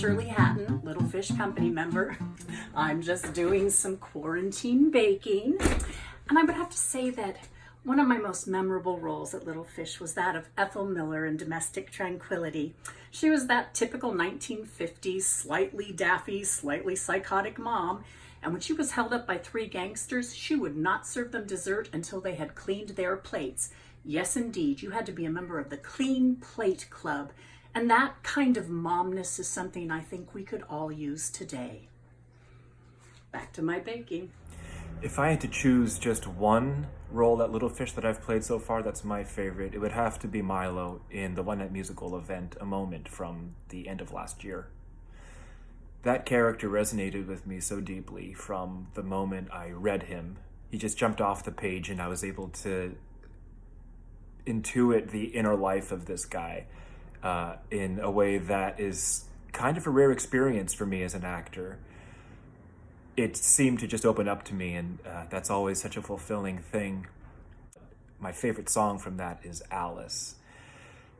Shirley Hatton, Little Fish Company member. I'm just doing some quarantine baking. And I would have to say that one of my most memorable roles at Little Fish was that of Ethel Miller in Domestic Tranquility. She was that typical 1950s, slightly daffy, slightly psychotic mom. And when she was held up by three gangsters, she would not serve them dessert until they had cleaned their plates. Yes, indeed, you had to be a member of the Clean Plate Club. And that kind of momness is something I think we could all use today. Back to my baking. If I had to choose just one role at Little Fish that I've played so far that's my favorite, it would have to be Milo in the one-night musical event, A Moment, from the end of last year. That character resonated with me so deeply from the moment I read him. He just jumped off the page and I was able to intuit the inner life of this guy in a way that is kind of a rare experience for me as an actor. It seemed to just open up to me, and that's always such a fulfilling thing. My favorite song from that is Alice.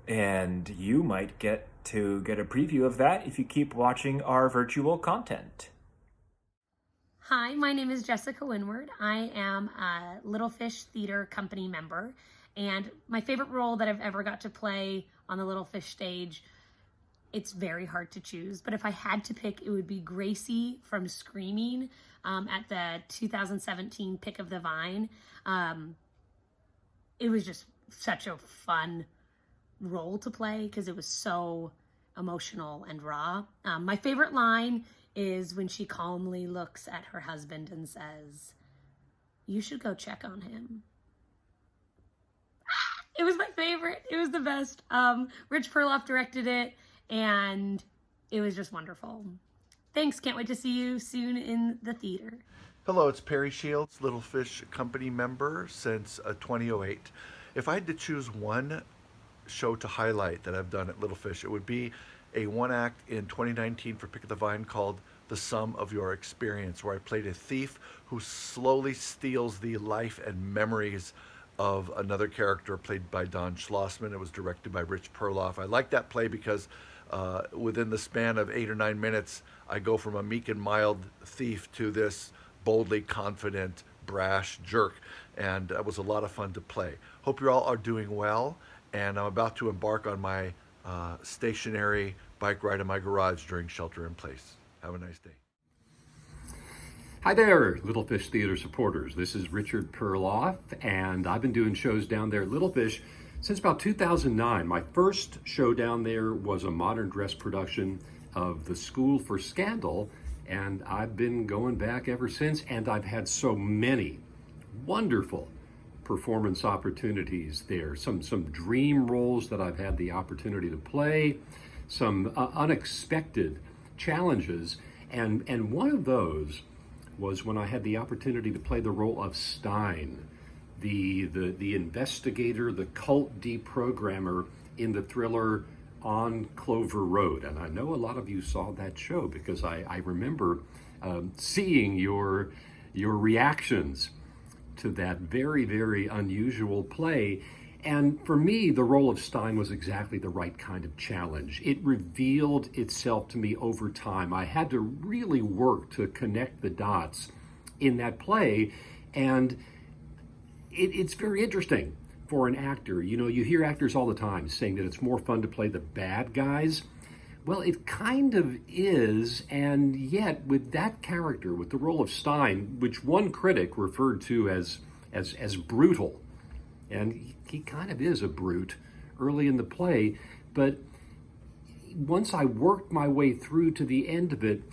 And you might get to get a preview of that if you keep watching our virtual content. Hi, my name is Jessica Winward. I am a Little Fish Theater Company member, and my favorite role that I've ever got to play on the Little Fish stage, it's very hard to choose, but if I had to pick, it would be Gracie from Screaming at the 2017 Pick of the Vine. It was just such a fun role to play because it was so emotional and raw. My favorite line is when she calmly looks at her husband and says, "You should go check on him." It was my favorite. It was the best. Rich Perloff directed it, and it was just wonderful. Thanks. Can't wait to see you soon in the theater. Hello, it's Perry Shields, Little Fish Company member since 2008. If I had to choose one show to highlight that I've done at Little Fish, it would be a one-act in 2019 for Pick of the Vine called The Sum of Your Experience, where I played a thief who slowly steals the life and memories of another character played by Don Schlossman. It was directed by Rich Perloff. I like that play because within the span of 8 or 9 minutes, I go from a meek and mild thief to this boldly confident, brash jerk. And it was a lot of fun to play. Hope you all are doing well. And I'm about to embark on my stationary bike ride in my garage during shelter in place. Have a nice day. Hi there, Little Fish Theater supporters. This is Richard Perloff, and I've been doing shows down there at Little Fish since about 2009. My first show down there was a modern dress production of The School for Scandal, and I've been going back ever since, and I've had so many wonderful performance opportunities there. Some dream roles that I've had the opportunity to play, some unexpected challenges, and one of those was when I had the opportunity to play the role of Stein, the investigator, the cult deprogrammer in the thriller On Clover Road. And I know a lot of you saw that show because I remember seeing your reactions to that very, very unusual play. And for me, the role of Stein was exactly the right kind of challenge. It revealed itself to me over time. I had to really work to connect the dots in that play. And it's very interesting for an actor. You know, you hear actors all the time saying that it's more fun to play the bad guys. Well, it kind of is, and yet with that character, with the role of Stein, which one critic referred to as brutal, and he kind of is a brute early in the play, but once I worked my way through to the end of it,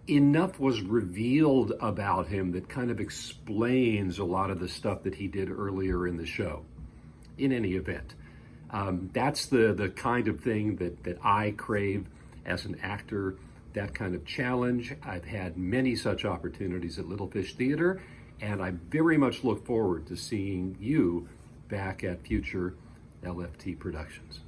enough was revealed about him that kind of explains a lot of the stuff that he did earlier in the show. In any event, that's the kind of thing that I crave as an actor, that kind of challenge. I've had many such opportunities at Little Fish Theater, and I very much look forward to seeing you back at future LFT productions.